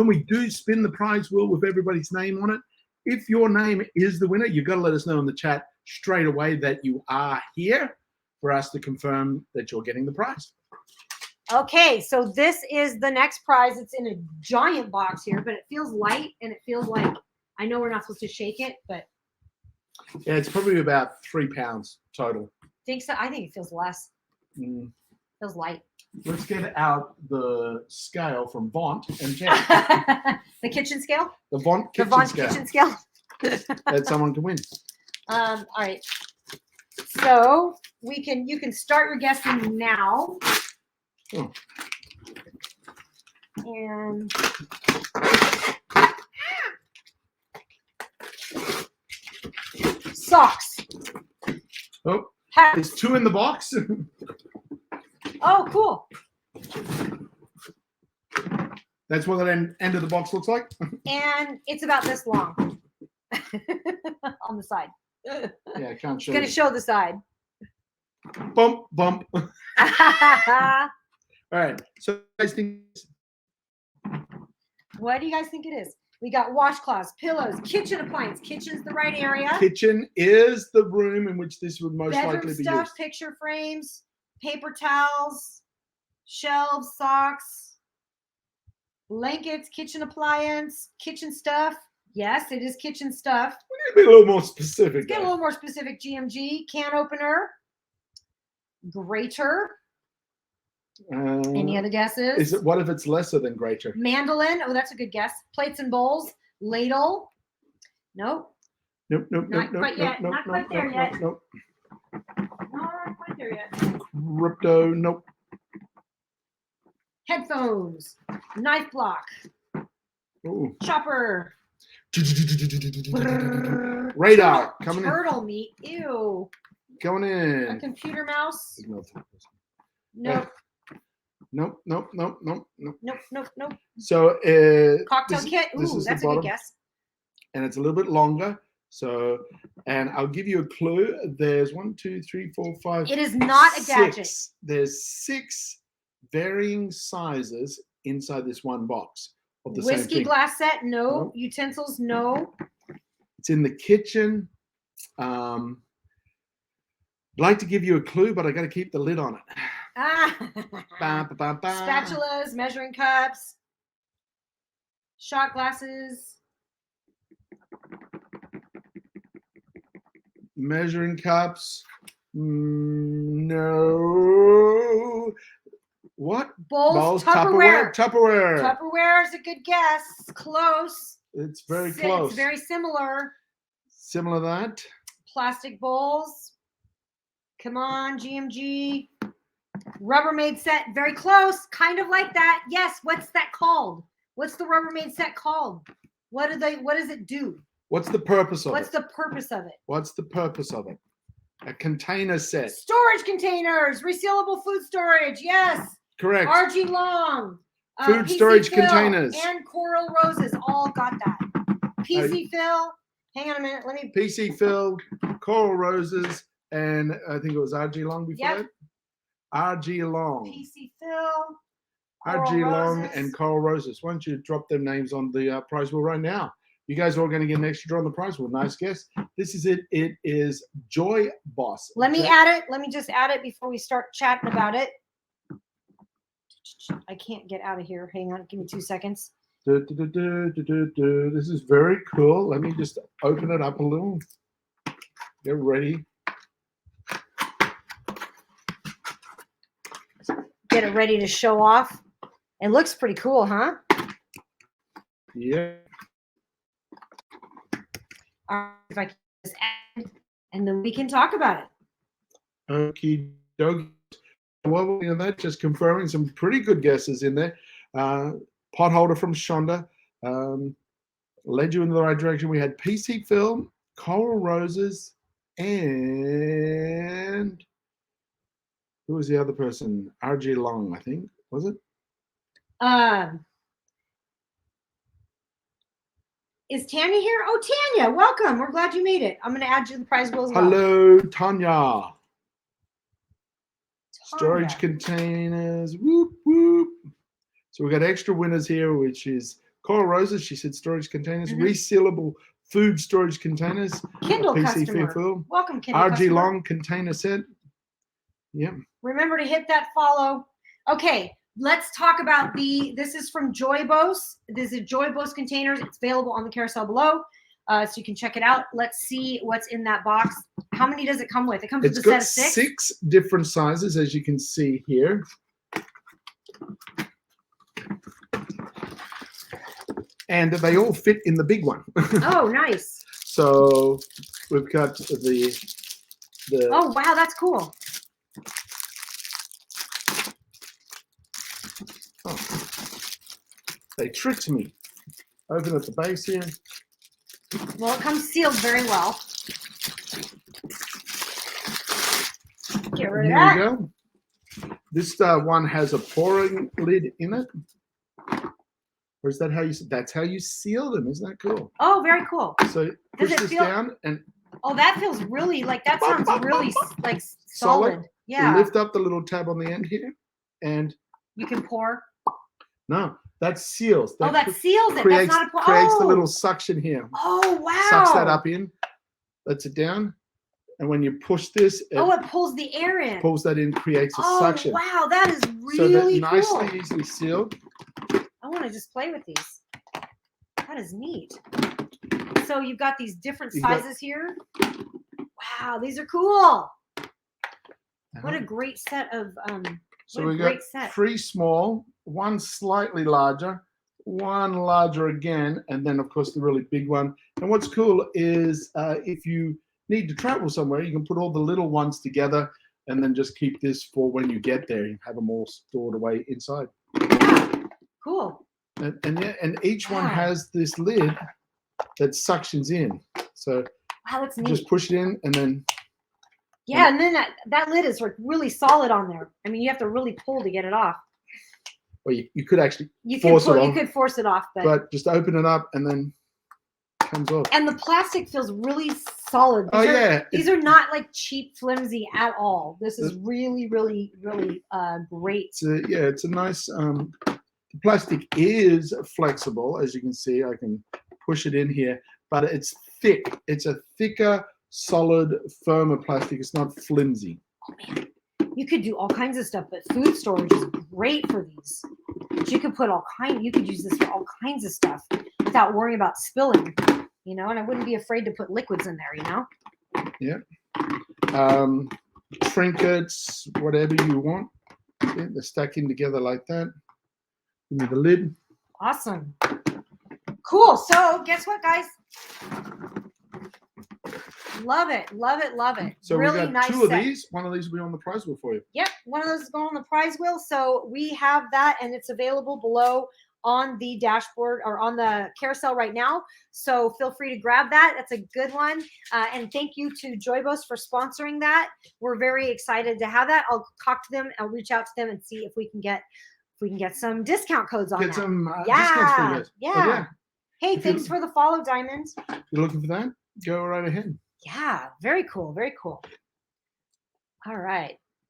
when we do spin the prize wheel with everybody's name on it, if your name is the winner, you've got to let us know in the chat straight away that you are here for us to confirm that you're getting the prize. Okay, so this is the next prize. It's in a giant box here, but it feels light and it feels like, I know we're not supposed to shake it, but. Yeah, it's probably about 3 pounds total. Think so? I think it feels less. Feels light. Let's get out the scale from Vont and check. The kitchen scale? The Vont kitchen scale. That someone can win. All right. So you can start your guessing now. Oh. And socks. Oh, hats. there's 2 in the box. Oh, cool. That's what the end of the box looks like. And it's about this long on the side. Yeah, I can't show. It's going to show the side. Bump. All right. So I think. What do you guys think it is? We got washcloths, pillows, kitchen appliance. Kitchen's the right area. Kitchen is the room in which this would most Bedroom likely be stuff, used. picture frames, paper towels, shelves, socks, blankets, kitchen appliance, kitchen stuff. Yes, it is kitchen stuff. We need to be a little more specific. Let's get a little more specific. GMG, can opener, grater. Any other guesses? What if it's lesser than grater? Mandolin. Oh, that's a good guess. Plates and bowls. Ladle. Nope. Nope. Not quite yet. Not quite there yet. Nope. Not quite there yet. Crypto. Nope. Headphones. Knife block. Ooh. Chopper. Radar. Coming in. Turtle meat. Ew. Going in. A computer mouse. Nope. Nope. Nope. So cocktail kit. Ooh, that's a good guess. And it's a little bit longer. So, and I'll give you a clue. There's 1, 2, 3, 4, 5. It is not a gadget. There's 6 varying sizes inside this one box of the Whiskey same thing. glass set. No. Utensils. No. It's in the kitchen. I'd like to give you a clue, but I got to keep the lid on it. Spatulas, measuring cups, shot glasses. Measuring cups. No. What? Bowls, Tupperware. Tupperware. Tupperware is a good guess. Close. It's very close. It's very similar. Similar to that. Plastic bowls. Come on, GMG. Rubbermaid set. Very close. Kind of like that. Yes. What's that called? What's the Rubbermaid set called? What does it do? What's the purpose of it? What's the purpose of it? What's the purpose of it? A container set. Storage containers. Resealable food storage. Yes. Correct. RG Long. Food PC storage Phil containers. And Coral Roses all got that. PC Phil. Hang on a minute. Let me. PC Phil, Coral Roses, and I think it was RG Long before that. RG Long. PC Phil. RG Long and Coral Roses. Why don't you drop their names on the prize wheel right now? You guys are all going to get an extra draw on the prize wheel. Nice guess. This is it. It is Joybos. Let me add it. Let me just add it before we start chatting about it. I can't get out of here. Hang on. Give me 2 seconds. This is very cool. Let me just open it up a little. Get ready. Get it ready to show off. It looks pretty cool, huh? Yeah. If I can just add, and then we can talk about it. Okie dokie. Well, that just confirming some pretty good guesses in there. Potholder from Shonda led you in the right direction. We had PC Film, Coral Roses, and who was the other person? RG Long, I think. Was it? Is Tanya here? Oh, Tanya, welcome. We're glad you made it. I'm going to add you to the prize wheel as well. Hello, Tanya. Storage containers. Whoop, whoop. So we got extra winners here, which is Coral Roses, she said storage containers, Mhm. resealable food storage containers, Kindle PC customer. Fairfield, Welcome, Kindle RG customer. Long container set. Yep. Remember to hit that follow. Okay, let's talk about this is from Joybos. This is Joybos containers. It's available on the carousel below. So you can check it out. Let's see what's in that box. How many does it come with? It comes with a set of six. 6 different sizes, as you can see here. And they all fit in the big one. Oh, nice. So we've got the. Oh, wow, that's cool. Oh, they tricked me. Open at the base here. Well, it comes sealed very well. Get rid of Here that. we go. This one has a pouring lid in it. Or is that how you? That's how you seal them. Isn't that cool? Oh, very cool. So push this down and. Oh, that feels really like that sounds really like solid. Yeah. Lift up the little tab on the end here, and you can pour. No, that seals. That seals it. Creates, That's not a pour. creates the little suction here. Oh, wow. Sucks that up in. Lets it down. And when you push this, it pulls the air in. Pulls that in, creates a suction. Wow, that is really so that cool. nicely, easily sealed. I want to just play with these. That is neat. So you've got these different sizes here. Wow, these are cool. What a great set of so we got 3 small, 1 slightly larger, 1 larger again, and then of course the really big one. And what's cool is if you need to travel somewhere, you can put all the little ones together and then just keep this for when you get there. You have them all stored away inside. Yeah, cool. And each one has this lid that suctions in. So wow, that's neat. Just push it in and then. Yeah, and then that lid is like really solid on there. I mean, you have to really pull to get it off. Well, you could actually force it off. You could force it off, but just open it up and then it comes off. And the plastic feels really solid. These are not like cheap, flimsy at all. This is really, really, really great. It's a nice. The plastic is flexible, as you can see. I can push it in here, but it's thick. It's a thicker, solid, firmer plastic. It's not flimsy. Oh man, you could do all kinds of stuff, but food storage is great for these. You could put you could use this for all kinds of stuff without worrying about spilling, you know, and I wouldn't be afraid to put liquids in there, you know? Yeah. Trinkets, whatever you want. Yeah, they're stacking together like that. Give me the lid. Awesome. Cool. So guess what, guys? Love it. Love it. Love it. So really we got nice 2 of set. these. One of these will be on the prize wheel for you. Yep. One of those is going on the prize wheel. So we have that and it's available below on the dashboard or on the carousel right now. So feel free to grab that. That's a good one. And thank you to Joybos for sponsoring that. We're very excited to have that. I'll talk to them. I'll reach out to them and see if we can get some discount codes on that. Get some discounts for you guys. Yeah. Hey, thanks for the follow, Diamond. You're looking for that? Go right ahead. Yeah, very cool. Very cool. All right.